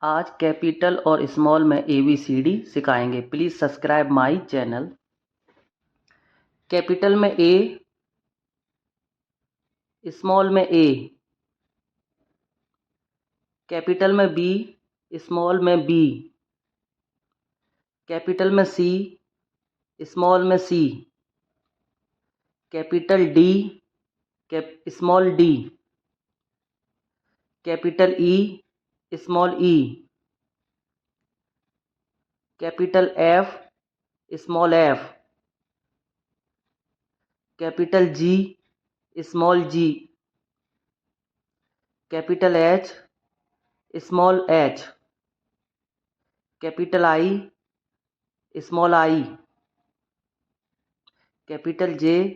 आज कैपिटल और स्मॉल में ABCD सिखाएंगे। Please subscribe my channel. Capital में A, स्मॉल में A, कैपिटल में B, स्मॉल में B, कैपिटल में C, स्मॉल में C, capital D, small D, capital E, small E, capital F, small F, capital G, small G, capital H, small h, capital I, small I, capital J,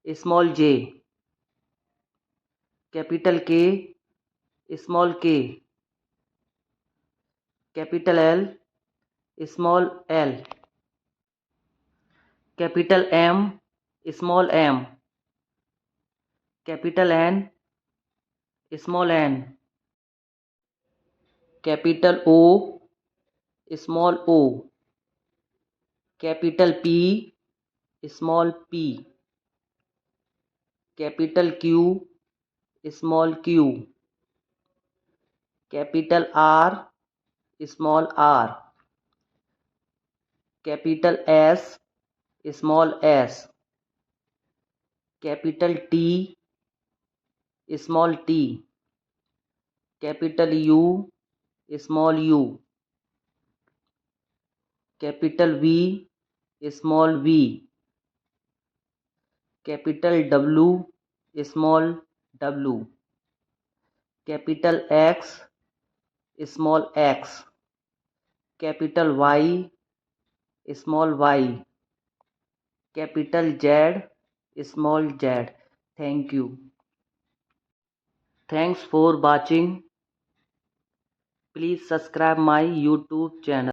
small j, capital K, small k, capital L, small l, capital M, small m, capital N, small n, capital O, small o, capital P, small p, capital Q, small q, capital R, small r, capital S, small s, capital T, small t, capital U, small u, capital V, small v, capital W, small w, capital X, small x, capital Y, small y, capital Z, small z। Thank you. Thanks for watching. Please subscribe my YouTube channel.